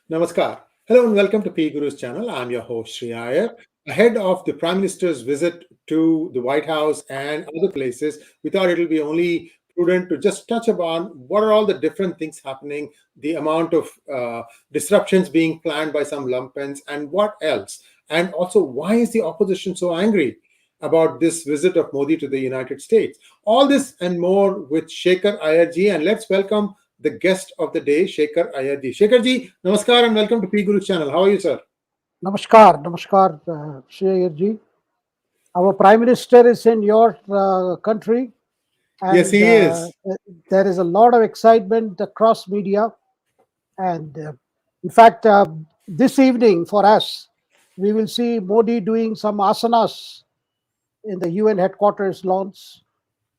Namaskar. Hello and welcome to P Guru's channel. I'm your host Sri Iyer. Ahead of the Prime Minister's visit to the White House and other places, we thought it will be only prudent to just touch upon what are all the different things happening, the amount of disruptions being planned by some lumpens, and what else. And also, why is the opposition so angry about this visit of Modi to the United States? All this and more with Shekhar Iyer ji, and let's welcome the guest of the day, Shekhar Iyer ji. Shekhar ji, namaskar and welcome to P Guru channel. How are you, sir? Namaskar, Shri Iyer ji. Our Prime Minister is in your country, Yes, and he is. there is a lot of excitement across media. And in fact, this evening for us, we will see Modi doing some asanas in the UN headquarters lawns,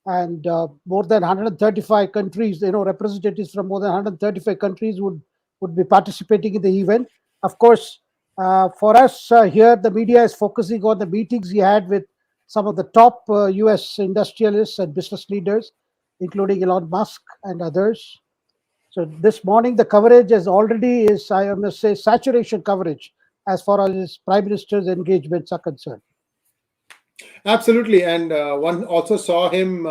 and more than 135 countries, representatives from more than 135 countries would be participating in the event. Of course, for us here, the media is focusing on the meetings he had with some of the top US industrialists and business leaders, including Elon Musk and others. So this morning, the coverage is, I must say, saturation coverage as far as Prime Minister's engagements are concerned. Absolutely. And one also saw him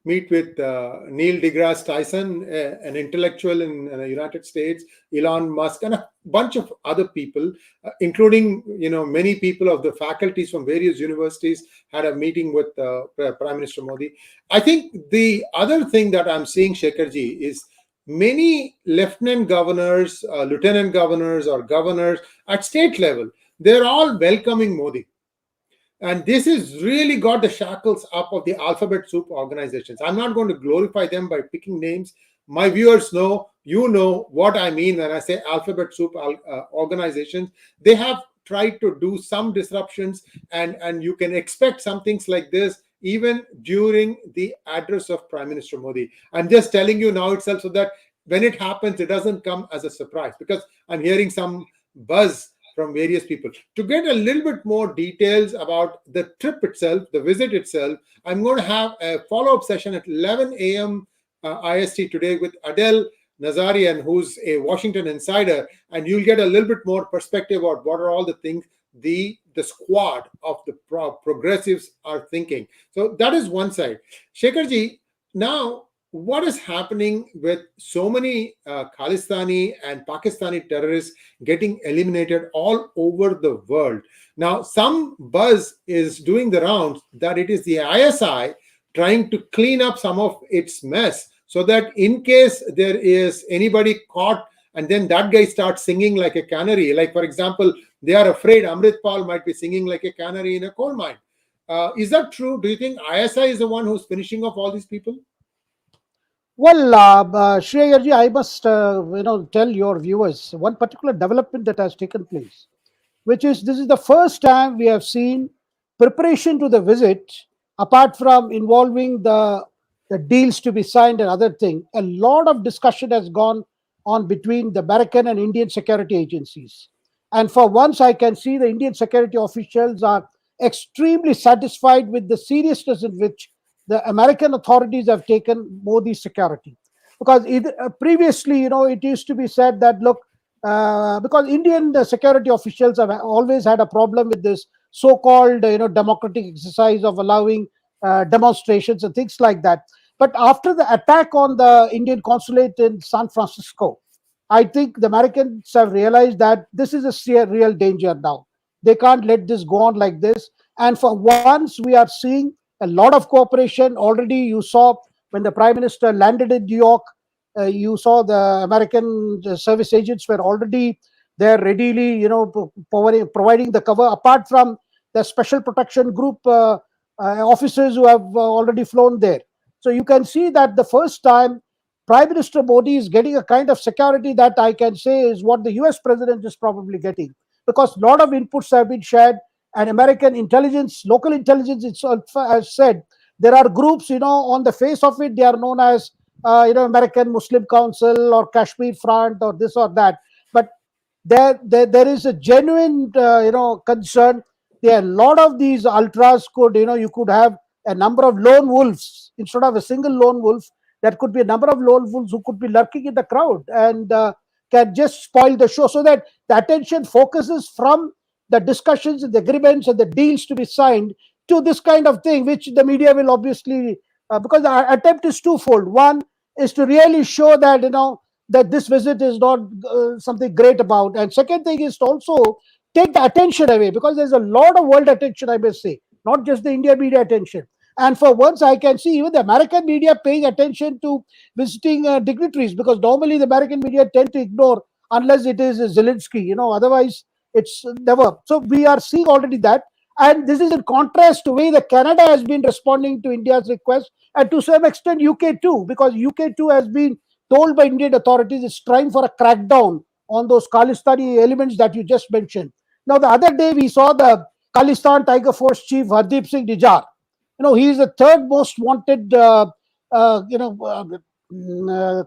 meet with Neil deGrasse Tyson, an intellectual in the United States, Elon Musk, and a bunch of other people, including, many people of the faculties from various universities had a meeting with Prime Minister Modi. I think the other thing that I'm seeing, Shekharji, is many lieutenant governors, lieutenant governors, or governors at state level, they're all welcoming Modi. And this has really got the shackles up of the alphabet soup organizations. I'm not going to glorify them by picking names. My viewers know, what I mean when I say alphabet soup organizations. They have tried to do some disruptions, and you can expect some things like this even during the address of Prime Minister Modi. I'm just telling you now itself so that when it happens, it doesn't come as a surprise, because I'm hearing some buzz from various people. To get a little bit more details about the trip itself, the visit itself, I'm going to have a follow-up session at 11 a.m. IST today with Adel Nazarian, who's a Washington insider, and you'll get a little bit more perspective on what are all the things the squad of the progressives are thinking. So that is one side. Shekharji, now what is happening with so many Khalistani and Pakistani terrorists getting eliminated all over the world? Now, some buzz is doing the rounds that it is the ISI trying to clean up some of its mess, so that in case there is anybody caught and then that guy starts singing like a canary, like for example, they are afraid Amritpal might be singing like a canary in a coal mine. Is that true? Do you think ISI is the one who's finishing off all these people? Well, Shri Iyer ji, I must tell your viewers one particular development that has taken place, which is this is the first time we have seen preparation to the visit, apart from involving the deals to be signed and other thing. A lot of discussion has gone on between the American and Indian security agencies. And for once, I can see the Indian security officials are extremely satisfied with the seriousness in which the American authorities have taken Modi's security. Because previously, it used to be said that, look, because Indian security officials have always had a problem with this so-called, democratic exercise of allowing demonstrations and things like that. But after the attack on the Indian consulate in San Francisco, I think the Americans have realized that this is a real danger now. They can't let this go on like this. And for once, we are seeing a lot of cooperation. Already, you saw when the Prime Minister landed in New York, you saw the American service agents were already there readily, providing the cover, apart from the special protection group officers who have already flown there. So you can see that the first time Prime Minister Modi is getting a kind of security that I can say is what the US president is probably getting, because a lot of inputs have been shared, and American intelligence, local intelligence itself has said there are groups, on the face of it, they are known as, American Muslim Council or Kashmir Front or this or that. But there is a genuine, concern. There are a lot of these ultras could, you could have a number of lone wolves instead of a single lone wolf. There could be a number of lone wolves who could be lurking in the crowd, and can just spoil the show, so that the attention focuses from the discussions and the agreements and the deals to be signed to this kind of thing, which the media will obviously, because our attempt is twofold. One is to really show that, that this visit is not something great about, and second thing is to also take the attention away, because there's a lot of world attention, I must say, not just the India media attention. And for once, I can see even the American media paying attention to visiting dignitaries, because normally the American media tend to ignore unless it is Zelensky, otherwise it's never. So we are seeing already that. And this is in contrast to the way that Canada has been responding to India's request, and to some extent UK too, because UK too has been told by Indian authorities it's trying for a crackdown on those Khalistani elements that you just mentioned. Now, the other day we saw the Khalistan Tiger Force chief Hardeep Singh Nijjar. He is the third most wanted,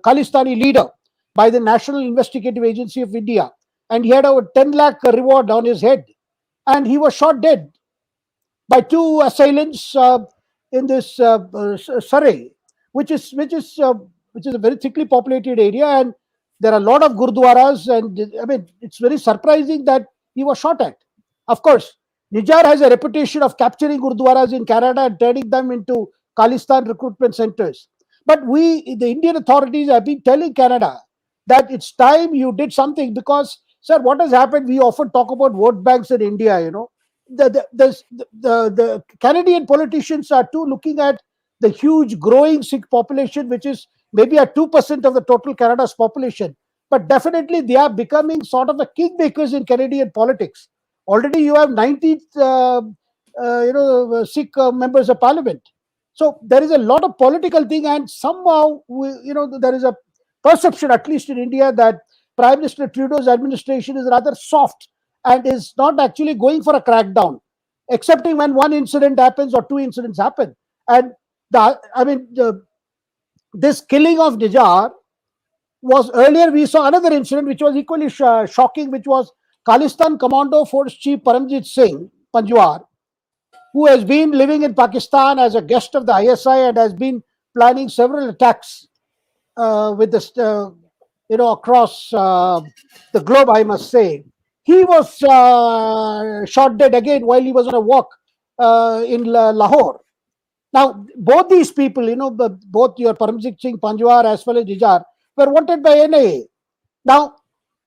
Khalistani leader by the National Investigative Agency of India, and he had over 10 lakh reward on his head, and he was shot dead by two assailants in this Surrey, which is a very thickly populated area, and there are a lot of gurdwaras, and I mean it's very surprising that he was shot at. Of course, Nijar has a reputation of capturing gurdwaras in Canada and turning them into Khalistan recruitment centers. But the Indian authorities, have been telling Canada that it's time you did something, because, sir, what has happened? We often talk about vote banks in India. The Canadian politicians are too looking at the huge growing Sikh population, which is maybe at 2% of the total Canada's population. But definitely they are becoming sort of the kingmakers in Canadian politics. Already you have 90 Sikh members of parliament. So there is a lot of political thing, and somehow there is a perception, at least in India, that Prime Minister Trudeau's administration is rather soft and is not actually going for a crackdown, excepting when one incident happens or two incidents happen. And this killing of Nijar was earlier. We saw another incident which was equally shocking, which was Khalistan Commando Force Chief Paramjit Singh Panjwar, who has been living in Pakistan as a guest of the ISI and has been planning several attacks with this, across the globe, I must say. He was shot dead again while he was on a walk in Lahore. Now, both these people, both your Paramjit Singh Panjwar as well as Nijjar, were wanted by NIA. Now,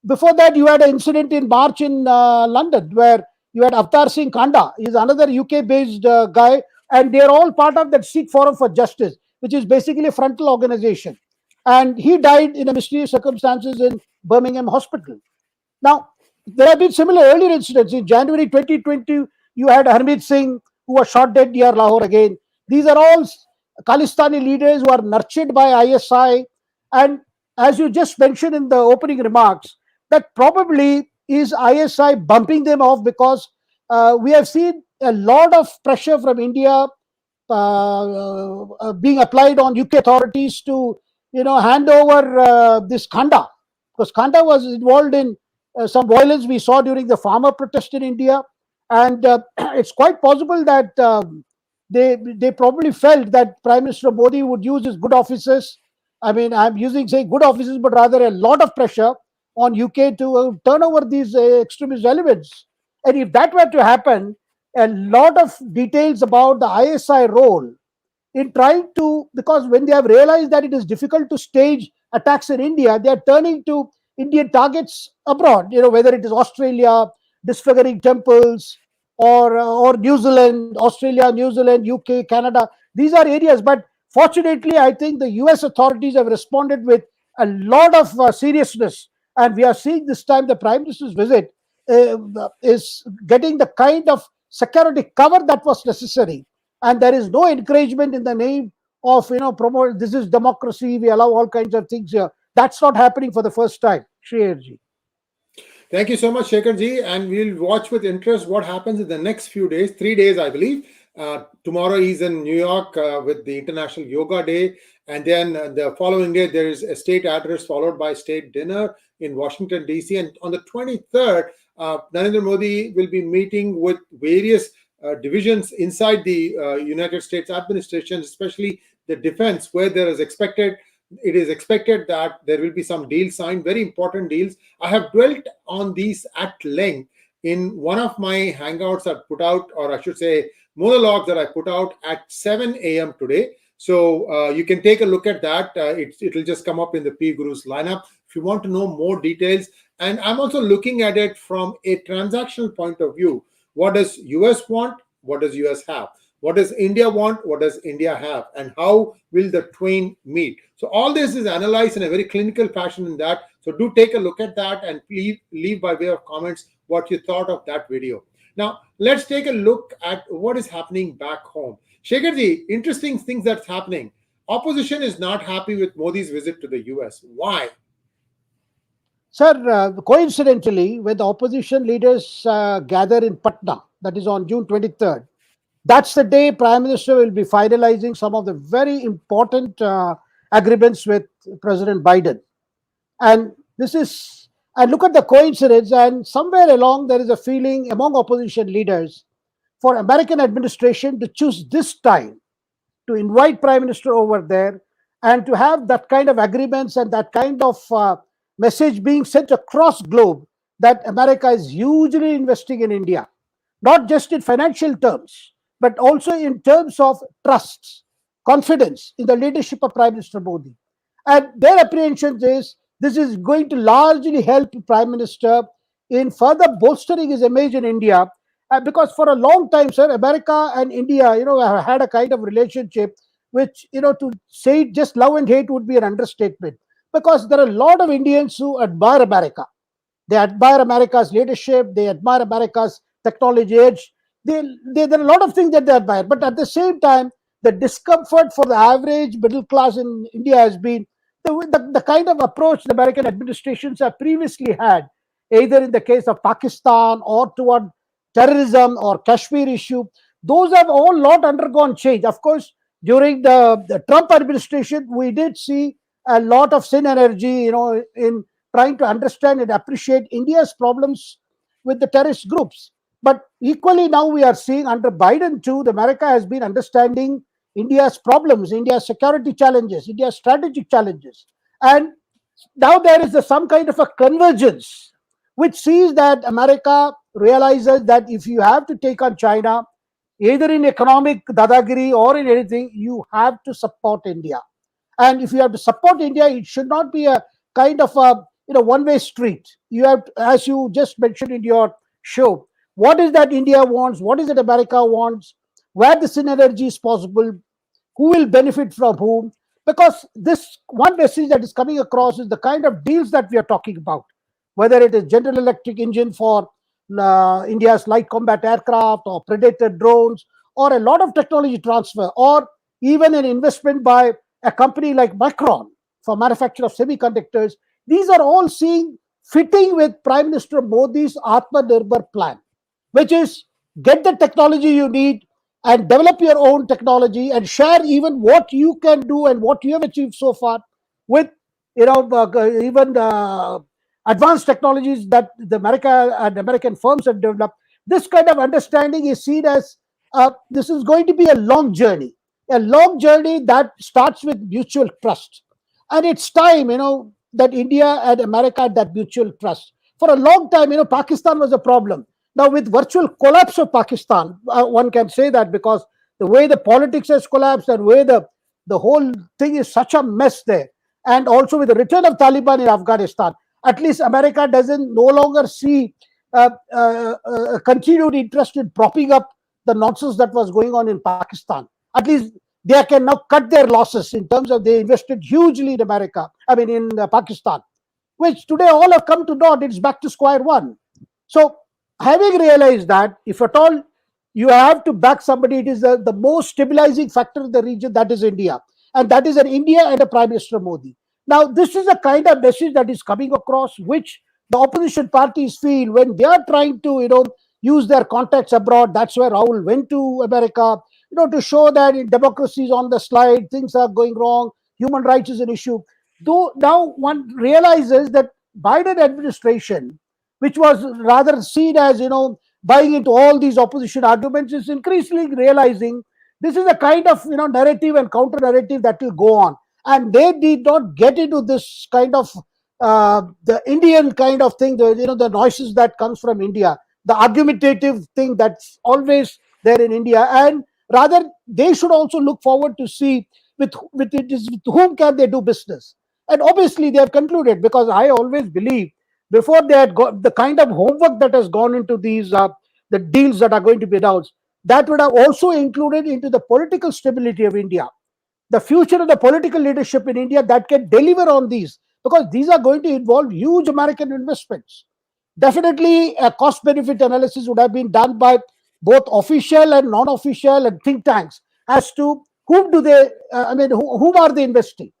before that, you had an incident in March in London where you had Avtar Singh Khanda. He's another UK-based guy, and they're all part of that Sikh Forum for Justice, which is basically a frontal organization. And he died in a mysterious circumstances in Birmingham Hospital. Now, there have been similar earlier incidents. In January 2020, you had Hardeep Singh, who was shot dead near Lahore again. These are all Khalistani leaders who are nurtured by ISI. And as you just mentioned in the opening remarks, that probably is ISI bumping them off, because we have seen a lot of pressure from India being applied on UK authorities to, hand over this Khanda, because Khanda was involved in some violence we saw during the farmer protest in India, and it's quite possible that they probably felt that Prime Minister Modi would use his good offices. I mean, I'm saying good offices, but rather a lot of pressure on UK to turn over these extremist elements. And if that were to happen, a lot of details about the ISI role in trying to, because when they have realized that it is difficult to stage attacks in India, they are turning to Indian targets abroad, whether it is Australia, disfiguring temples, or New Zealand, Australia, New Zealand, UK, Canada. These are areas. But fortunately, I think the US authorities have responded with a lot of seriousness. And we are seeing this time the Prime Minister's visit is getting the kind of security cover that was necessary. And there is no encouragement in the name of, promote this is democracy, we allow all kinds of things here. That's not happening for the first time. Shreyarji. Thank you so much, Shekhar ji, and we'll watch with interest what happens in the next few days, 3 days, I believe. Tomorrow he's in New York with the International Yoga Day, and then the following day there is a state address followed by state dinner in Washington, D.C. And on the 23rd, Narendra Modi will be meeting with various divisions inside the United States administration, especially the defense, where there is expected It is expected that there will be some deals signed, very important deals. I have dwelt on these at length in one of my hangouts I put out, or I should say, monologues that I put out at 7 a.m. today. So you can take a look at that. It'll just come up in the P Guru's lineup if you want to know more details. And I'm also looking at it from a transactional point of view. What does US want? What does US have? What does India want? What does India have? And how will the twain meet? So all this is analyzed in a very clinical fashion in that. So do take a look at that and please leave by way of comments what you thought of that video. Now, let's take a look at what is happening back home. Shekharji, interesting things that's happening. Opposition is not happy with Modi's visit to the US. Why? Sir, coincidentally, when the opposition leaders gather in Patna, that is on June 23rd, that's the day Prime Minister will be finalizing some of the very important agreements with President Biden. And this is, and look at the coincidence, and somewhere along there is a feeling among opposition leaders for American administration to choose this time to invite Prime Minister over there and to have that kind of agreements and that kind of message being sent across globe that America is hugely investing in India, not just in financial terms, but also in terms of trust, confidence in the leadership of Prime Minister Modi. And their apprehension is this is going to largely help Prime Minister in further bolstering his image in India. Because for a long time, sir, America and India, have had a kind of relationship which, to say it just love and hate would be an understatement. Because there are a lot of Indians who admire America. They admire America's leadership. They admire America's technology edge. There are a lot of things that they admire. But at the same time, the discomfort for the average middle class in India has been the kind of approach the American administrations have previously had, either in the case of Pakistan or toward terrorism or Kashmir issue. Those have all not undergone change. Of course, during the Trump administration, we did see a lot of synergy, in trying to understand and appreciate India's problems with the terrorist groups. But equally now we are seeing under Biden too, the America has been understanding India's problems, India's security challenges, India's strategic challenges. And now there is some kind of a convergence which sees that America realizes that if you have to take on China, either in economic dadagiri or in anything, you have to support India. And if you have to support India, it should not be a kind of a one-way street. You have, as you just mentioned in your show, what is that India wants, what is it America wants, where the synergy is possible, who will benefit from whom. Because this one message that is coming across is the kind of deals that we are talking about, whether it is General Electric engine for India's light combat aircraft or Predator drones, or a lot of technology transfer, or even an investment by a company like Micron for manufacture of semiconductors. These are all fitting with Prime Minister Modi's Atmanirbhar plan, which is get the technology you need and develop your own technology and share even what you can do and what you have achieved so far with even advanced technologies that the America and American firms have developed. This kind of understanding is seen as this is going to be a long journey that starts with mutual trust. And it's time, that India and America had that mutual trust. For a long time, Pakistan was a problem. Now, with virtual collapse of Pakistan, one can say that because the way the politics has collapsed and way the whole thing is such a mess there, and also with the return of Taliban in Afghanistan, at least America doesn't no longer see continued interest in propping up the nonsense that was going on in Pakistan. At least they can now cut their losses in terms of they invested hugely in in Pakistan, which today all have come to naught. It's back to square one. So, having realized that, if at all you have to back somebody, it is the most stabilizing factor in the region, that is India. And that is an India and a Prime Minister Modi. Now, this is a kind of message that is coming across, which the opposition parties feel when they are trying to, use their contacts abroad. That's where Rahul went to America, to show that democracy is on the slide, things are going wrong, human rights is an issue. Though now one realizes that Biden administration, which was rather seen as, buying into all these opposition arguments, is increasingly realizing this is a kind of, narrative and counter narrative that will go on. and they did not get into this kind of the Indian kind of thing, the noises that comes from India, the argumentative thing that's always there in India, and rather they should also look forward to see with whom can they do business. And obviously they have concluded, because I always believe before they had got the kind of homework that has gone into these the deals that are going to be announced, that would have also included into the political stability of India, the future of the political leadership in India that can deliver on these, because these are going to involve huge American investments. Definitely, a cost benefit analysis would have been done by both official and non official and think tanks as to whom do they, whom are they investing.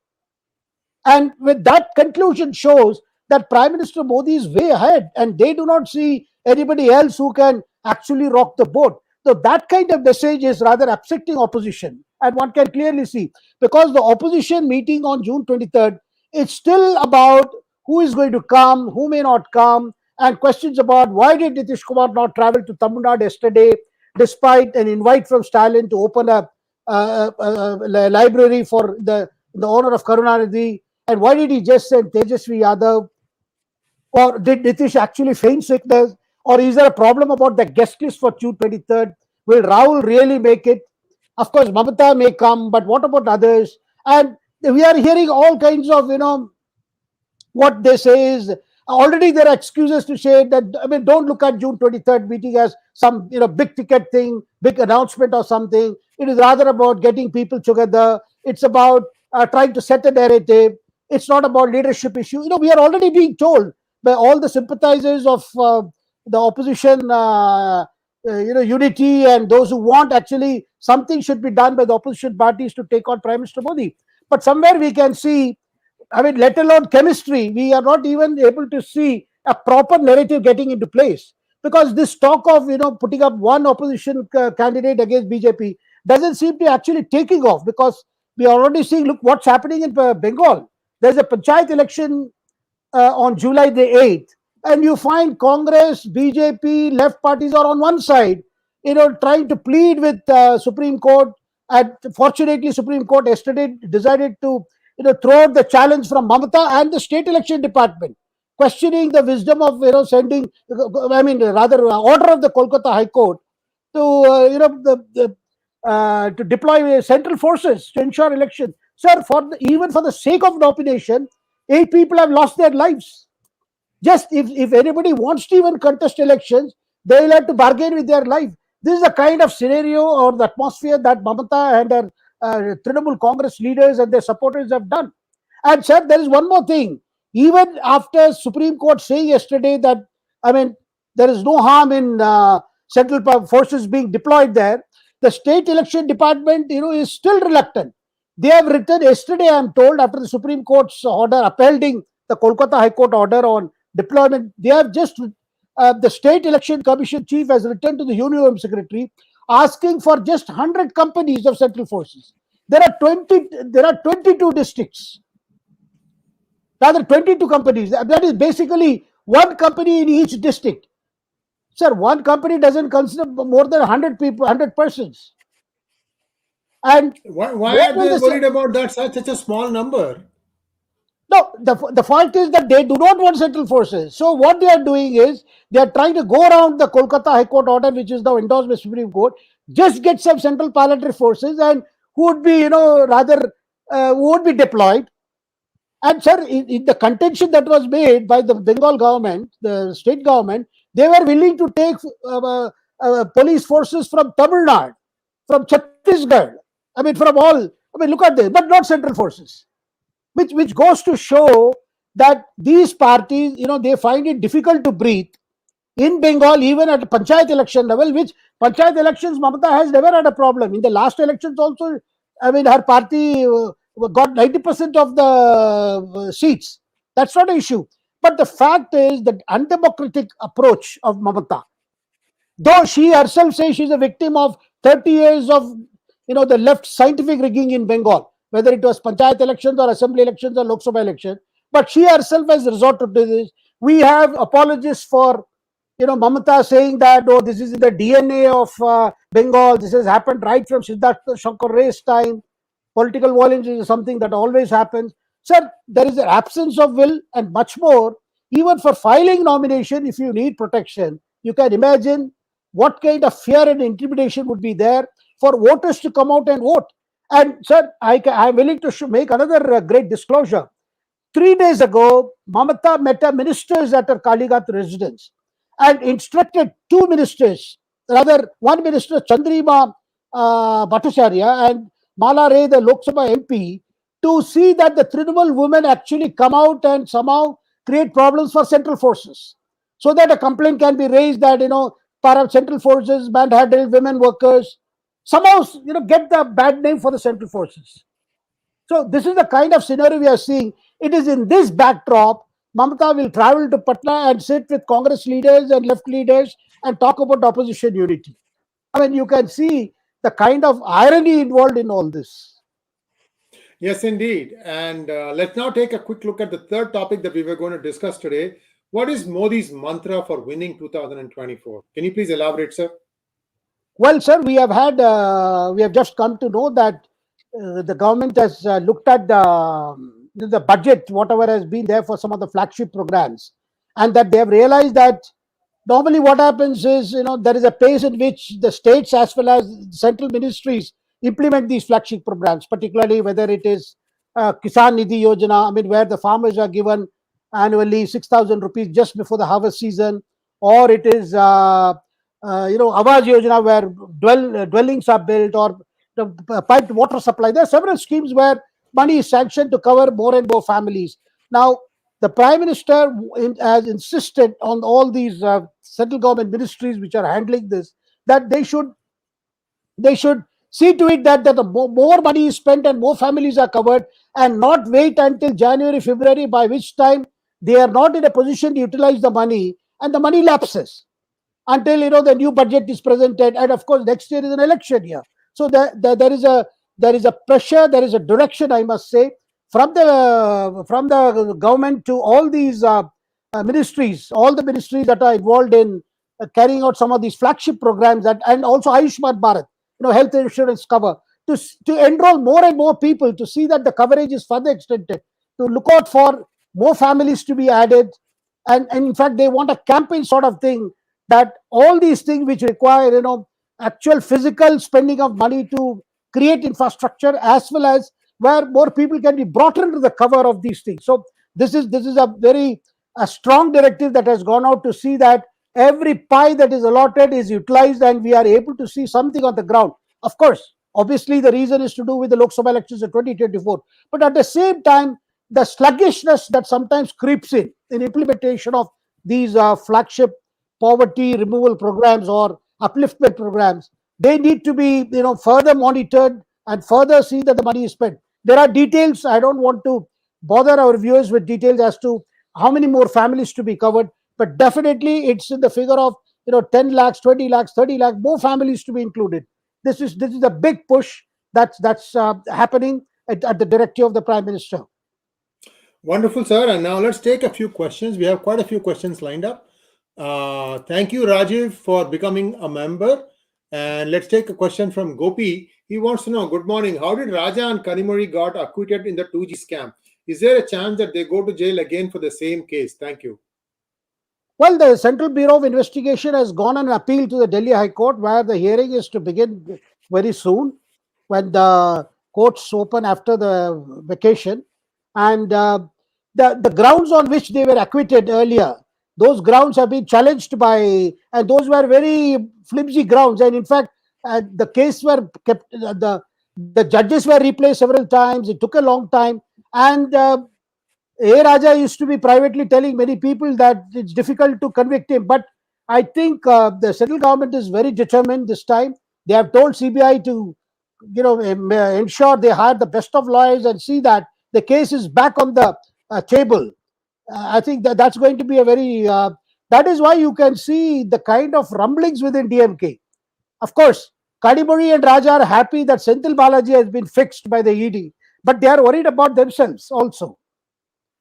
And with that conclusion shows that Prime Minister Modi is way ahead and they do not see anybody else who can actually rock the boat. So that kind of message is rather upsetting opposition. And one can clearly see, because the opposition meeting on June 23rd, it's still about who is going to come, who may not come, and questions about why did Nitish Kumar not travel to Tamil Nadu yesterday, despite an invite from Stalin to open a library for the honor of Karunanidhi. And why did he just send Tejasvi Yadav? Or did Nitish actually feign sickness? Or is there a problem about the guest list for June 23rd? Will Rahul really make it? Of course, Mamata may come, but what about others? And we are hearing all kinds of, what they say is already there are excuses to say that, don't look at June 23rd meeting as some big ticket thing, big announcement or something. It is rather about getting people together. It's about trying to set a narrative. It's not about leadership issue. We are already being told by all the sympathizers of the opposition unity, and those who want actually something should be done by the opposition parties to take on Prime Minister Modi. But somewhere we can see, let alone chemistry, we are not even able to see a proper narrative getting into place, because this talk of putting up one opposition candidate against BJP doesn't seem to actually taking off, because we are already seeing, look what's happening in Bengal. There's a panchayat election on July the 8th, and you find Congress, BJP, left parties are on one side, trying to plead with Supreme Court. And fortunately, Supreme Court yesterday decided to throw out the challenge from Mamata and the state election department, questioning the wisdom of sending, rather order of the Kolkata High Court to to deploy central forces to ensure election. Sir, even for the sake of nomination, 8 people have lost their lives. Just if anybody wants to even contest elections, they'll have to bargain with their life. This is the kind of scenario or the atmosphere that Mamata and her Trinamool Congress leaders and their supporters have done. And sir, there is one more thing. Even after Supreme Court saying yesterday that, there is no harm in central forces being deployed there, the state election department, is still reluctant. They have written yesterday, I am told, after the Supreme Court's order upholding the Kolkata High Court order on deployment, they have just the State Election Commission chief has written to the Union Home Secretary asking for just 100 companies of central forces. There are 22 districts, rather 22 companies. That is basically one company in each district. Sir, one company doesn't consider more than 100 people, 100 persons. And why are they worried about that such a small number? No, the fault is that they do not want central forces. So what they are doing is they are trying to go around the Kolkata High Court order, which is now endorsed by Supreme Court, just get some central paramilitary forces, and who would be, who would be deployed. And sir, in the contention that was made by the Bengal government, the state government, they were willing to take police forces from Tamil Nadu, from Chhattisgarh. From all. Look at this, but not central forces. Which goes to show that these parties, they find it difficult to breathe in Bengal, even at panchayat election level, which panchayat elections, Mamata has never had a problem. In the last elections also, her party got 90% of the seats. That's not an issue. But the fact is that undemocratic approach of Mamata, though she herself says she's a victim of 30 years of, the left scientific rigging in Bengal, whether it was panchayat elections or assembly elections or Lok Sabha elections. But she herself has resorted to this. We have apologists for, Mamata saying that, oh, this is in the DNA of Bengal. This has happened right from Siddhartha Shankar Ray's time. Political violence is something that always happens. Sir, there is an absence of will and much more. Even for filing nomination, if you need protection, you can imagine what kind of fear and intimidation would be there for voters to come out and vote. And sir, I'm willing to make another great disclosure. 3 days ago, Mamata met her ministers at her Kaligat residence and instructed two ministers, rather one minister, Chandrima Bhattacharya and Mala Ray, the Lok Sabha MP, to see that the Trinamool women actually come out and somehow create problems for central forces, so that a complaint can be raised that para central forces manhandle women workers, somehow get the bad name for the central forces. So this is the kind of scenario we are seeing. It is in this backdrop, Mamata will travel to Patna and sit with Congress leaders and left leaders and talk about opposition unity. I mean, you can see the kind of irony involved in all this. Yes, indeed. And let's now take a quick look at the third topic that we were going to discuss today. What is Modi's mantra for winning 2024? Can you please elaborate, sir? Well, sir, we have just come to know that the government has looked at the budget, whatever has been there for some of the flagship programs, and that they have realized that normally what happens is there is a pace in which the states as well as central ministries implement these flagship programs, particularly whether it is Kisan Nidhi Yojana, I mean, where the farmers are given annually 6,000 rupees just before the harvest season, or it is Awas Yojana, where dwellings are built, or the piped water supply. There are several schemes where money is sanctioned to cover more and more families. Now, the Prime Minister has insisted on all these central government ministries which are handling this, that they should see to it that the more money is spent and more families are covered, and not wait until January, February, by which time they are not in a position to utilize the money and the money lapses until the new budget is presented. And of course next year is an election year, so there is a pressure, there is a direction, I must say, from the government to all these ministries, all the ministries that are involved in carrying out some of these flagship programs, and also Ayushman Bharat, health insurance cover, to enroll more and more people, to see that the coverage is further extended, to look out for more families to be added. And in fact they want a campaign sort of thing, that all these things which require actual physical spending of money to create infrastructure, as well as where more people can be brought into the cover of these things. So this is a very a strong directive that has gone out to see that every pie that is allotted is utilized and we are able to see something on the ground. Of course, obviously the reason is to do with the Lok Sabha elections in 2024, but at the same time the sluggishness that sometimes creeps in implementation of these flagship poverty removal programs or upliftment programs, they need to be further monitored and further see that the money is spent. There are details. I don't want to bother our viewers with details as to how many more families to be covered, but definitely it's in the figure of 10 lakhs, 20 lakhs, 30 lakhs more families to be included. This is a big push that's happening at the directive of the Prime Minister. Wonderful, sir. And now let's take a few questions. We have quite a few questions lined up. Thank you, Rajiv, for becoming a member. And let's take a question from Gopi. He wants to know, good morning, how did Raja and Kanimozhi got acquitted in the 2G scam? Is there a chance that they go to jail again for the same case? Thank you. Well, the Central Bureau of Investigation has gone on an appeal to the Delhi High Court, where the hearing is to begin very soon when the courts open after the vacation. And the grounds on which they were acquitted earlier, those grounds have been challenged and those were very flimsy grounds. And in fact, the case were kept, the judges were replaced several times. It took a long time. And Raja used to be privately telling many people that it's difficult to convict him. But I think the central government is very determined this time. They have told CBI to, ensure they hire the best of lawyers and see that the case is back on the table. I think that's going to be a very. That is why you can see the kind of rumblings within DMK. Of course, Kadimuri and Raja are happy that Senthil Balaji has been fixed by the ED, but they are worried about themselves also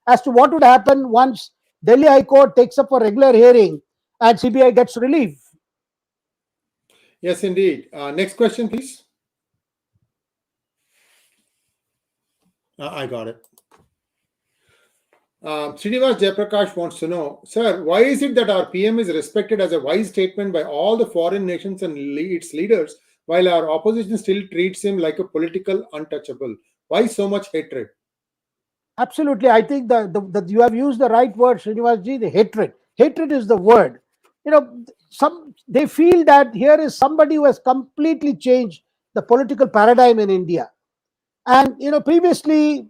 as to what would happen once Delhi High Court takes up a regular hearing and CBI gets relief. Yes, indeed. Next question, please. I got it. Srinivas Jayaprakash wants to know, sir, why is it that our PM is respected as a wise statement by all the foreign nations and its leaders, while our opposition still treats him like a political untouchable? Why so much hatred? Absolutely, I think that you have used the right word, Srinivasji. The hatred. Hatred is the word. Some they feel that here is somebody who has completely changed the political paradigm in India. And previously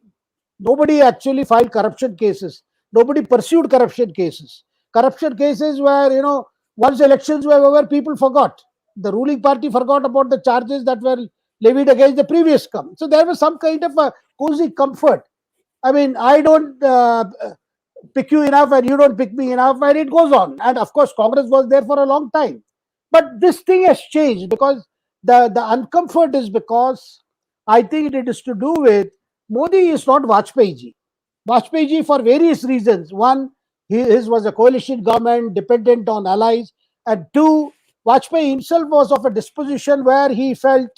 nobody actually filed corruption cases. Nobody pursued corruption cases. Corruption cases where once elections were over, people forgot. The ruling party forgot about the charges that were levied against the previous come. So there was some kind of a cozy comfort. I mean, I don't pick you enough and you don't pick me enough, and it goes on. And of course, Congress was there for a long time. But this thing has changed because the uncomfort is because I think it is to do with Modi is not Vajpayee ji. Vajpayee ji, for various reasons. One, his was a coalition government dependent on allies. And two, Vajpayee himself was of a disposition where he felt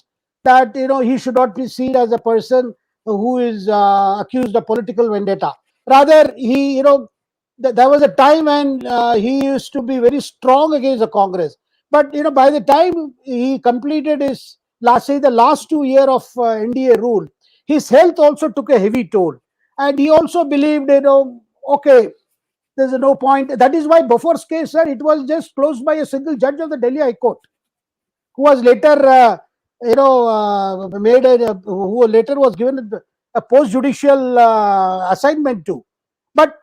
that he should not be seen as a person who is accused of political vendetta. Rather, there was a time when he used to be very strong against the Congress. But by the time he completed his the last 2 years of NDA rule, his health also took a heavy toll, and he also believed, okay, there's no point. That is why Bofor's case, sir, it was just closed by a single judge of the Delhi High Court, who was later, who later was given a post judicial assignment to. But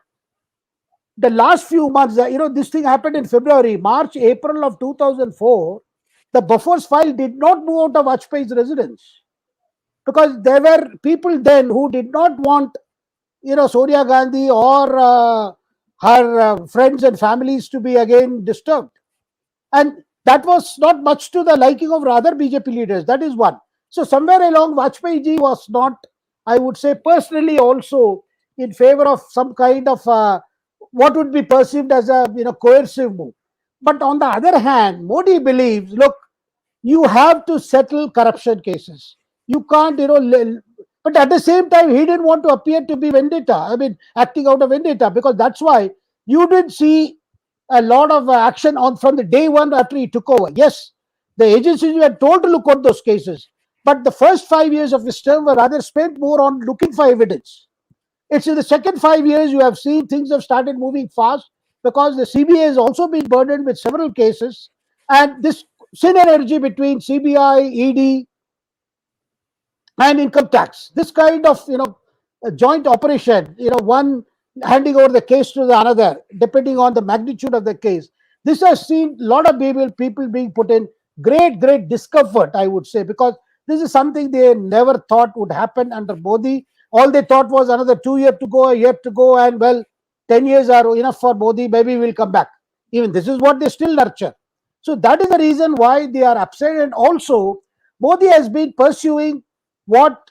the last few months, this thing happened in February, March, April of 2004. The Bofor's file did not move out of Vajpayee's residence because there were people then who did not want, Sonia Gandhi or her friends and families to be again disturbed. And that was not much to the liking of other BJP leaders. That is one. So somewhere along, Vajpayee ji was not, I would say, personally also in favor of some kind of what would be perceived as a coercive move. But on the other hand, Modi believes, look, you have to settle corruption cases. You can't, but at the same time, he didn't want to appear to be vendetta. I mean, acting out of vendetta, because that's why you did see a lot of action on from the day one after he took over. Yes, the agencies were told to look at those cases, but the first 5 years of his term were rather spent more on looking for evidence. It's in the second 5 years you have seen things have started moving fast because the CBI has also been burdened with several cases, and this synergy between CBI, ED, and income tax. This kind of a joint operation, one handing over the case to the another, depending on the magnitude of the case. This has seen a lot of people being put in great discomfort, I would say, because this is something they never thought would happen under Modi. All they thought was another 2 years to go, a year to go, and well, 10 years are enough for Modi. Maybe we'll come back. Even this is what they still nurture. So that is the reason why they are upset. And also, Modi has been pursuing what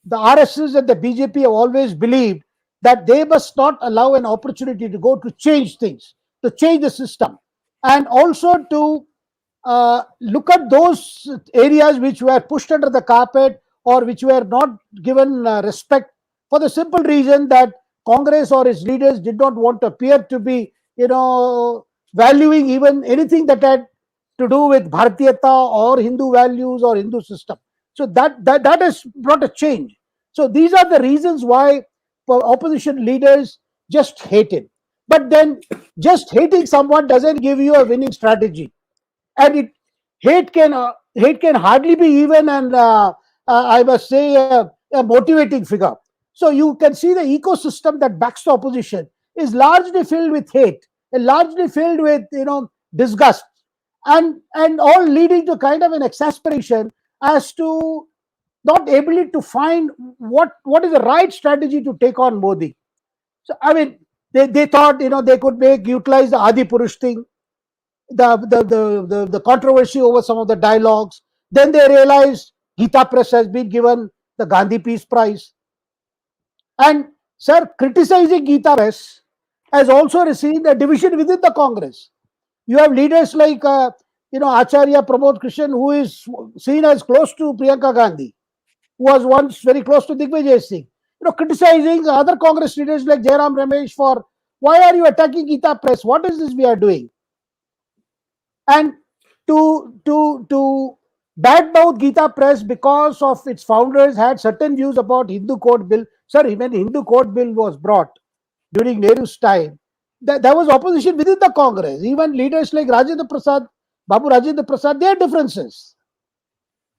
the RSS and the BJP have always believed, that they must not allow an opportunity to go to change things, to change the system, and also to look at those areas which were pushed under the carpet or which were not given respect, for the simple reason that Congress or its leaders did not want to appear to be, valuing even anything that had to do with Bharatiyata or Hindu values or Hindu system. So that has brought a change. So these are the reasons why opposition leaders just hate him. But then just hating someone doesn't give you a winning strategy, and hate can hardly be even and I must say a motivating figure. So you can see the ecosystem that backs the opposition is largely filled with hate, and largely filled with disgust, and all leading to kind of an exasperation as to not ability to find what is the right strategy to take on Modi. So I mean, they thought they could utilize the Adi Purush thing, the controversy over some of the dialogues. Then they realized Gita Press has been given the Gandhi Peace Prize. And sir, criticizing Gita Press has also received a division within the Congress. You have leaders like Acharya Pramod Krishan, who is seen as close to Priyanka Gandhi, who was once very close to Digvijay Singh. criticizing other Congress leaders like Jairam Ramesh for, why are you attacking Gita Press? What is this we are doing? And to badmouth Gita Press because of its founders had certain views about Hindu Code Bill. Sorry, when Hindu Code Bill was brought during Nehru's time, there was opposition within the Congress. Even leaders like Babu Rajendra Prasad, they had differences.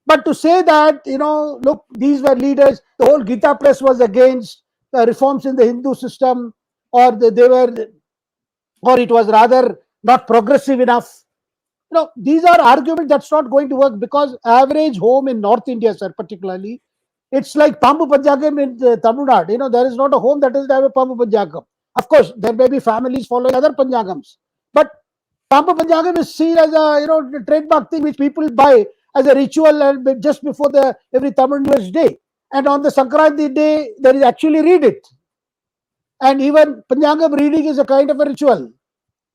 But to say that, look, these were leaders, the whole Gita Press was against reforms in the Hindu system, or they were, or it was rather not progressive enough. These are arguments that's not going to work, because average home in North India, sir, particularly, it's like Pambu Panjagam in Tamil Nadu. There is not a home that doesn't have a Pambu Panjagam. Of course, there may be families following other Panjagams, but Pambu Panjagam is seen as a trademark thing which people buy as a ritual and just before every Tamil New Year's Day. And on the Sankranti day, there is actually read it. And even Panjagam reading is a kind of a ritual,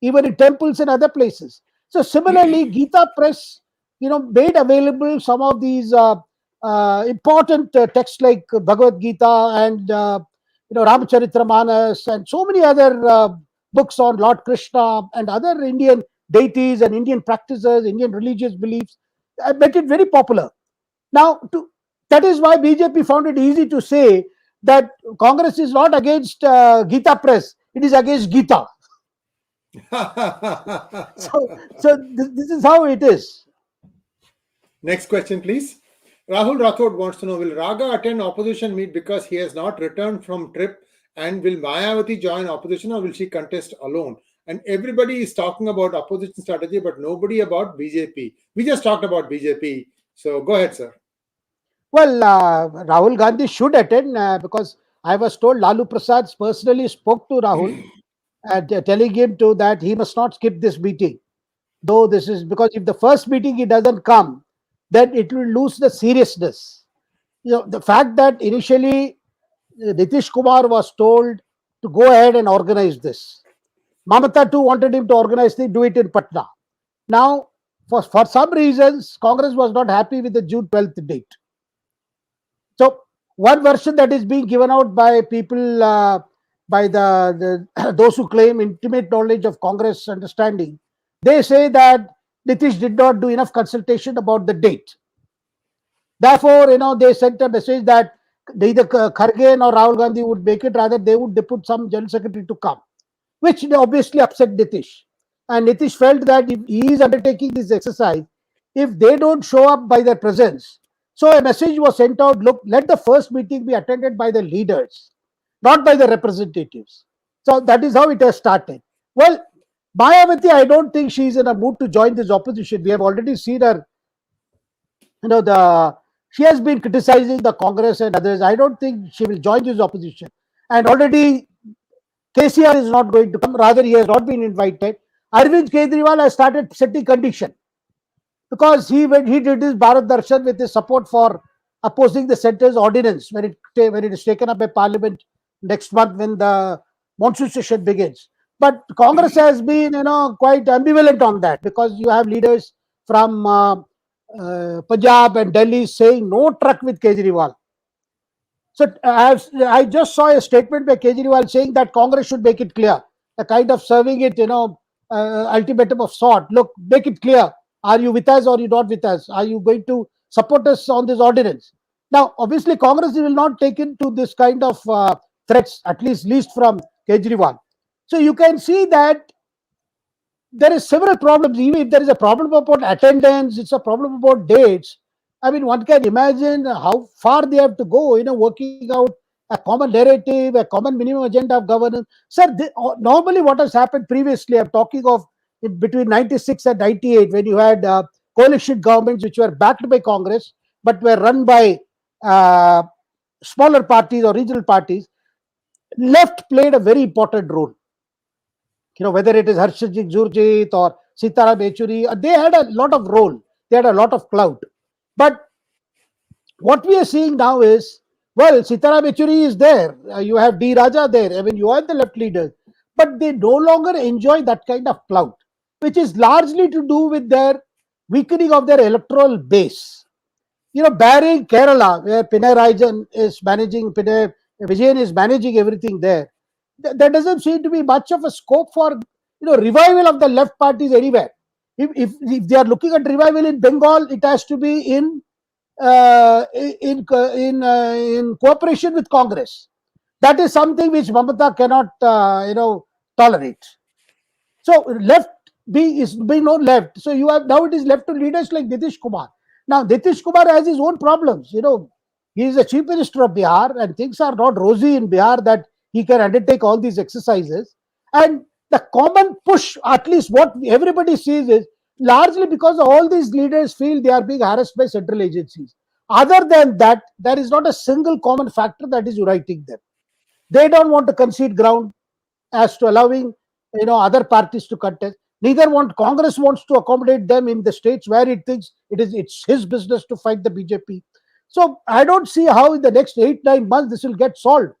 even in temples and other places. So similarly, Gita Press, made available some of these important texts like Bhagavad Gita and Ramacharitra and so many other books on Lord Krishna and other Indian deities and Indian practices, Indian religious beliefs. I made it very popular. Now, that is why BJP found it easy to say that Congress is not against Gita Press; it is against Gita. so this is how it is. Next question, please. Rahul Rathod wants to know, will RaGa attend opposition meet because he has not returned from trip, and will Mayawati join opposition, or will she contest alone? And everybody is talking about opposition strategy, but nobody about BJP. We just talked about BJP. So go ahead, sir. Well, Rahul Gandhi should attend because I was told Lalu Prasad personally spoke to Rahul telling him that he must not skip this meeting. Though this is because if the first meeting he doesn't come, then it will lose the seriousness. The fact that initially Nitish Kumar was told to go ahead and organize this. Mamata too wanted him to organize do it in Patna. Now, for some reasons, Congress was not happy with the June 12th date. So, one version that is being given out by people, by those who claim intimate knowledge of Congress understanding, they say that Nitish did not do enough consultation about the date. Therefore, they sent a message that neither Kharge nor Rahul Gandhi would make it, rather they would depute some general secretary to come, which obviously upset Nitish. And Nitish felt that if he is undertaking this exercise, if they don't show up by their presence, so a message was sent out, look, let the first meeting be attended by the leaders, not by the representatives. So that is how it has started. Well, Mayawati, I don't think she is in a mood to join this opposition. We have already seen her, she has been criticizing the Congress and others. I don't think she will join this opposition. And already KCR is not going to come, rather he has not been invited. Arvind Kejriwal has started setting condition because he did his Bharat Darshan with his support for opposing the centre's ordinance when it is taken up by Parliament next month when the monsoon session begins. But Congress has been, quite ambivalent on that, because you have leaders from Punjab and Delhi saying no truck with Kejriwal. So I just saw a statement by Kejriwal saying that Congress should make it clear, a kind of serving it, ultimatum of sort. Look, make it clear. Are you with us or are you not with us? Are you going to support us on this ordinance? Now, obviously, Congress will not take into this kind of threats, at least from Kejriwal. So you can see that there is several problems. Even if there is a problem about attendance, it's a problem about dates. I mean, one can imagine how far they have to go, working out a common narrative, a common minimum agenda of governance. Sir, normally what has happened previously, I'm talking of between 96 and 98, when you had coalition governments which were backed by Congress, but were run by smaller parties or regional parties, left played a very important role. Whether it is Harshajit Jurjit or Sitaram Yechury, they had a lot of role. They had a lot of clout. But what we are seeing now is, well, Sitaram Yechury is there. You have D. Raja there. I mean, you are the left leaders. But they no longer enjoy that kind of clout, which is largely to do with their weakening of their electoral base. Barring Kerala, where Pinarayi Rajan is managing, Vijayan is managing everything there. There doesn't seem to be much of a scope for revival of the left parties anywhere. If they are looking at revival in Bengal, it has to be in cooperation with Congress. That is something which Mamata cannot tolerate. So left is being no left. So you have now it is left to leaders like Nitish Kumar. Now Nitish Kumar has his own problems. He is the chief minister of Bihar, and things are not rosy in Bihar that he can undertake all these exercises. And the common push, at least what everybody sees, is largely because all these leaders feel they are being harassed by central agencies. Other than that, there is not a single common factor that is uniting them. They don't want to concede ground as to allowing other parties to contest. Neither want Congress wants to accommodate them in the states where it thinks it's his business to fight the BJP. So I don't see how in the next 8-9 months this will get solved.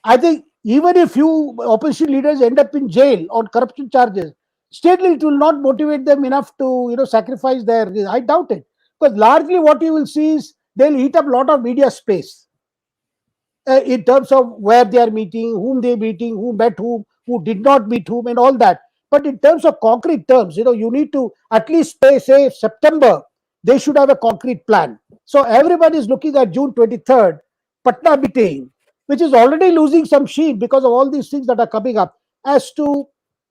I think even if few opposition leaders end up in jail on corruption charges, still it will not motivate them enough to sacrifice their. I doubt it, because largely what you will see is they'll eat up a lot of media space in terms of where they are meeting, whom they are meeting, who met who did not meet whom, and all that. But in terms of concrete terms, you need to at least say September, they should have a concrete plan. So everybody is looking at June 23rd, Patna meeting, which is already losing some sheen because of all these things that are coming up, as to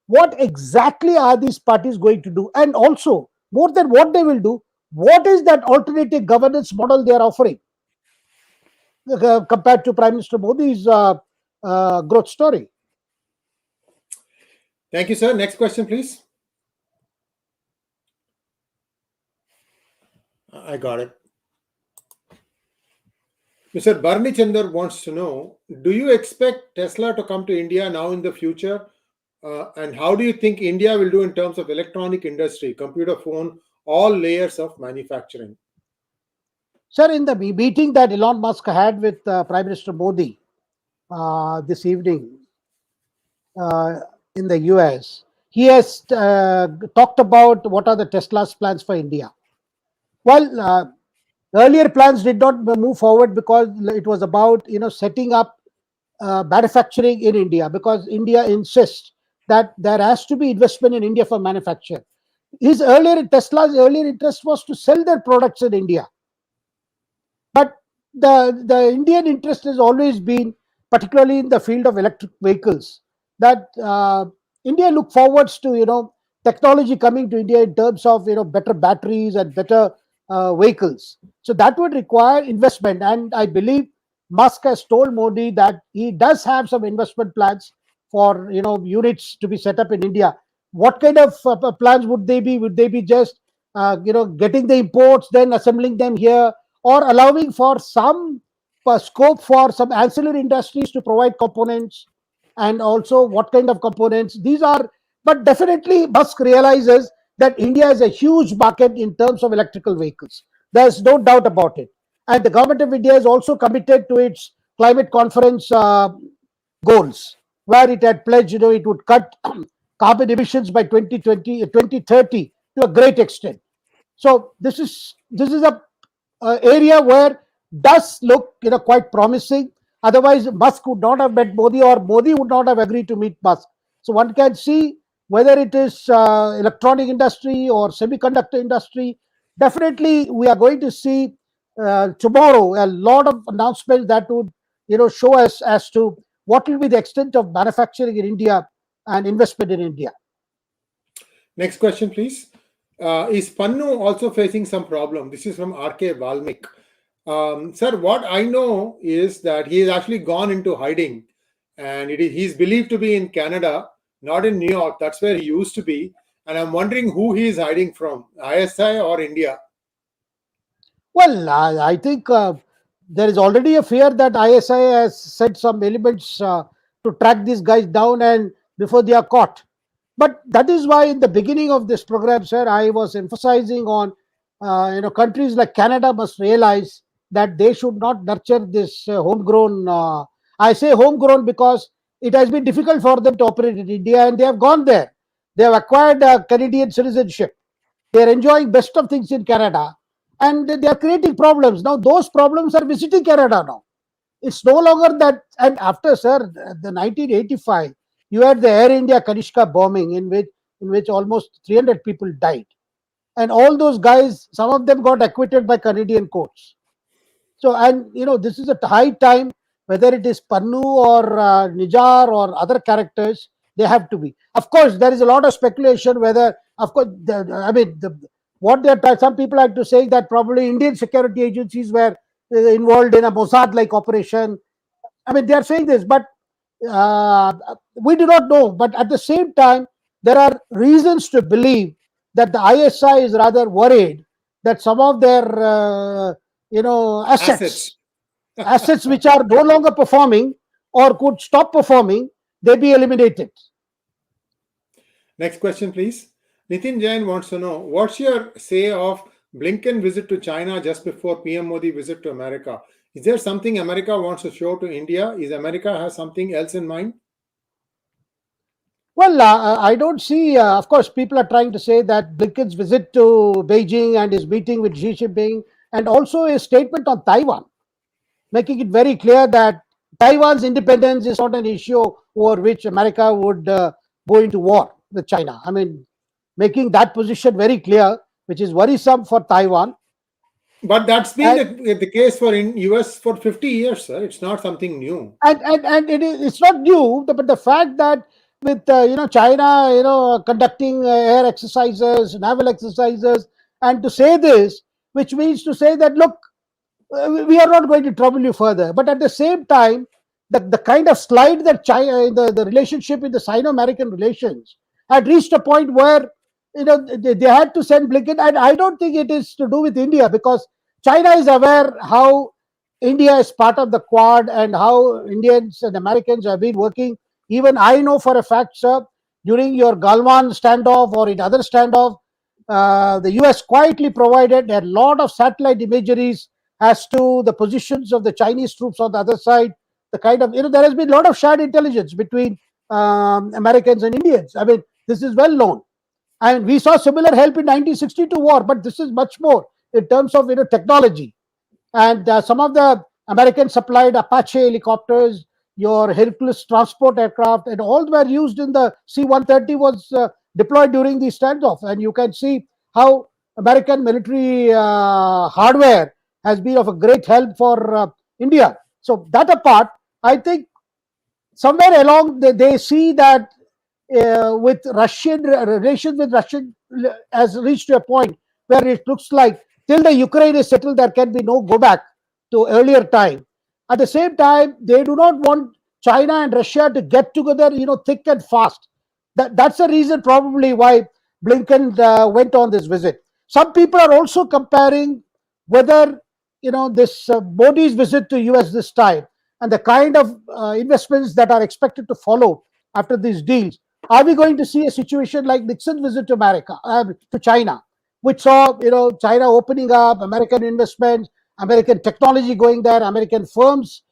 what exactly are these parties going to do, and also more than what they will do, what is that alternative governance model they are offering compared to Prime Minister Modi's growth story. Thank you, sir. Next question, please. I got it. Mr. Barney Chandar wants to know, do you expect Tesla to come to India now in the future? And how do you think India will do in terms of electronic industry, computer, phone, all layers of manufacturing? Sir, in the meeting that Elon Musk had with Prime Minister Modi this evening in the US, he has talked about what are the Tesla's plans for India. Well, earlier plans did not move forward because it was about setting up manufacturing in India, because India insists that there has to be investment in India for manufacture. Tesla's earlier interest was to sell their products in India. But the Indian interest has always been, particularly in the field of electric vehicles, that India look forwards to technology coming to India in terms of better batteries and better vehicles. So that would require investment, and I believe Musk has told Modi that he does have some investment plans for units to be set up in India. What kind of plans would they be? Would they be just getting the imports, then assembling them here, or allowing for some scope for some ancillary industries to provide components, and also what kind of components these are? But definitely Musk realizes that India is a huge market in terms of electrical vehicles. There's no doubt about it. And the government of India is also committed to its climate conference goals, where it had pledged it would cut carbon emissions by 2030 to a great extent. So this is a area where does look quite promising. Otherwise, Musk would not have met Modi, or Modi would not have agreed to meet Musk. So one can see whether it is electronic industry or semiconductor industry. Definitely, we are going to see tomorrow a lot of announcements that would show us as to what will be the extent of manufacturing in India and investment in India. Next question, please. Is Pannu also facing some problem? This is from R.K. Valmik. Sir, what I know is that he has actually gone into hiding, and he's believed to be in Canada, not in New York. That's where he used to be. And I'm wondering who he is hiding from, ISI or India? Well, I think there is already a fear that ISI has sent some elements to track these guys down and before they are caught. But that is why in the beginning of this program, sir, I was emphasizing on countries like Canada must realize that they should not nurture this homegrown. I say homegrown because it has been difficult for them to operate in India, and they have gone there. They have acquired Canadian citizenship. They are enjoying best of things in Canada, and they are creating problems. Now those problems are visiting Canada now. It's no longer that. And after, sir, the 1985, you had the Air India Kanishka bombing in which almost 300 people died, and all those guys, some of them got acquitted by Canadian courts. So, and this is a high time, whether it is Pannu or Nijjar or other characters, they have to be. Of course, there is a lot of speculation whether, of course, what they're trying, some people like to say that probably Indian security agencies were involved in a Mossad like operation. I mean, they are saying this, but uh, we do not know. But at the same time, there are reasons to believe that the ISI is rather worried that some of their assets Assets. assets which are no longer performing or could stop performing, they be eliminated. Next question, please. Nitin Jain wants to know what's your say of Blinken visit to China just before PM Modi visit to America? Is there something America wants to show to India? Is America has something else in mind? Well, I don't see. Of course, people are trying to say that Blinken's visit to Beijing and his meeting with Xi Jinping, and also a statement on Taiwan, making it very clear that Taiwan's independence is not an issue over which America would go into war with China. I mean, making that position very clear, which is worrisome for Taiwan. But that's been And the case for in US for 50 years, sir. It's not something new. and it's not new, but the fact that with China conducting air exercises, naval exercises, and to say this, which means to say that look, we are not going to trouble you further. But at the same time, the kind of slide that China, the relationship in the Sino-American relations had reached a point where they had to send Blinken, and I don't think it is to do with India, because China is aware how India is part of the Quad and how Indians and Americans have been working. Even I know for a fact, sir, during your Galwan standoff or in other standoff, the US quietly provided a lot of satellite imageries as to the positions of the Chinese troops on the other side. The kind of, there has been a lot of shared intelligence between Americans and Indians. I mean, this is well known. And we saw similar help in 1962 war, but this is much more in terms of technology. And some of the American supplied Apache helicopters, your Hercules transport aircraft, and all were used in the C-130 was deployed during the standoff. And you can see how American military hardware has been of a great help for India. So that apart, I think somewhere along they see that with Russian relations with Russian has reached a point where it looks like till the Ukraine is settled, there can be no go back to earlier time. At the same time, they do not want China and Russia to get together, thick and fast. That's the reason probably why Blinken went on this visit. Some people are also comparing whether this Modi's visit to US this time and the kind of investments that are expected to follow after these deals. Are we going to see a situation like Nixon's visit to America, to China, which saw China opening up, American investments, American technology going there, American firms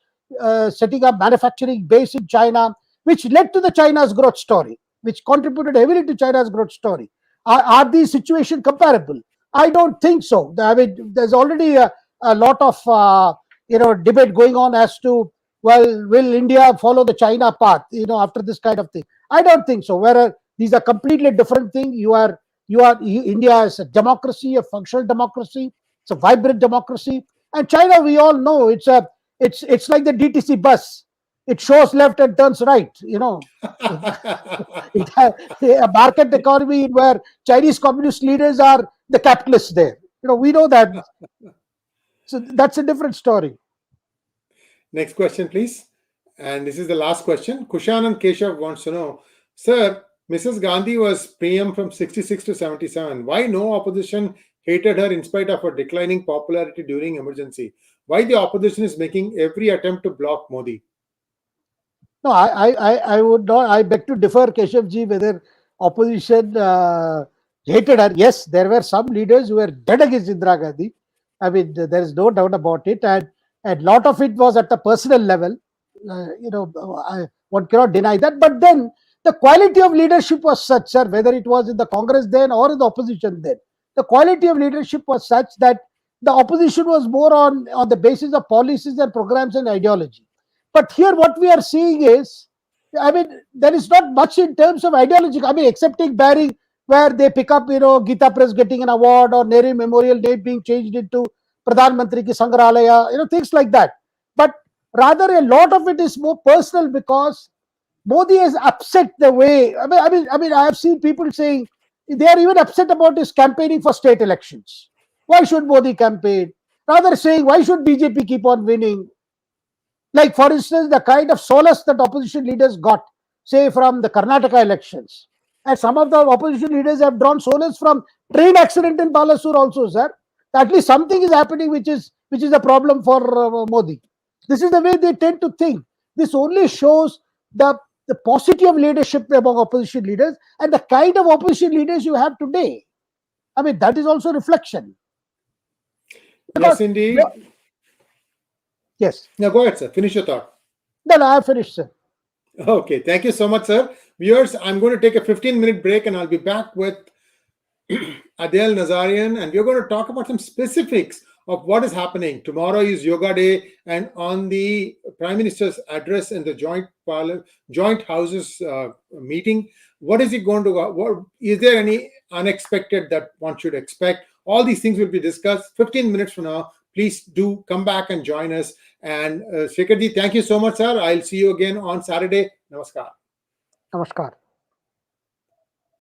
setting up manufacturing base in China, which led to the China's growth story, which contributed heavily to China's growth story. Are these situations comparable? I don't think so. I mean, there's already a lot of debate going on as to, well, will India follow the China path? After this kind of thing, I don't think so. Whereas these are completely different things. India is a democracy, a functional democracy. It's a vibrant democracy, and China, we all know, it's like the DTC bus. It shows left and turns right. It has a market economy where Chinese communist leaders are the capitalists there. We know that. So that's a different story. Next question, please. And this is the last question. Kushanand Keshav wants to know, sir, Mrs. Gandhi was PM from 66 to 77. Why no opposition hated her in spite of her declining popularity during emergency? Why the opposition is making every attempt to block Modi? No, I would not. I beg to differ, Keshavji, whether opposition hated her. Yes, there were some leaders who were dead against Indira Gandhi. I mean, there is no doubt about it, and a lot of it was at the personal level. One cannot deny that. But then the quality of leadership was such, sir, whether it was in the Congress then or in the opposition then, the quality of leadership was such that the opposition was more on the basis of policies and programs and ideology. But here, what we are seeing is, I mean, there is not much in terms of ideology. I mean, excepting Barry, where they pick up, Gita Press getting an award or Nehru Memorial name being changed into Pradhan Mantri ki Sangralaya, things like that. But rather, a lot of it is more personal because Modi has upset the way. I have seen people saying they are even upset about his campaigning for state elections. Why should Modi campaign? Rather saying, why should BJP keep on winning? Like, for instance, the kind of solace that opposition leaders got, say, from the Karnataka elections. And some of the opposition leaders have drawn solace from train accident in Balasur also, sir. At least something is happening which is a problem for Modi. This is the way they tend to think. This only shows the paucity of leadership among opposition leaders and the kind of opposition leaders you have today. I mean, that is also reflection. Yes, indeed. Yes. Now, go ahead, sir. Finish your thought. No, I have finished, sir. Okay. Thank you so much, sir. Viewers, I'm going to take a 15-minute break and I'll be back with Adel Nazarian, and we're going to talk about some specifics of what is happening. Tomorrow is Yoga Day, and on the Prime Minister's address in the joint houses meeting, what is it going to? Is there any unexpected that one should expect? All these things will be discussed 15 minutes from now. Please do come back and join us. And Shekharji, thank you so much, sir. I'll see you again on Saturday. Namaskar. Namaskar.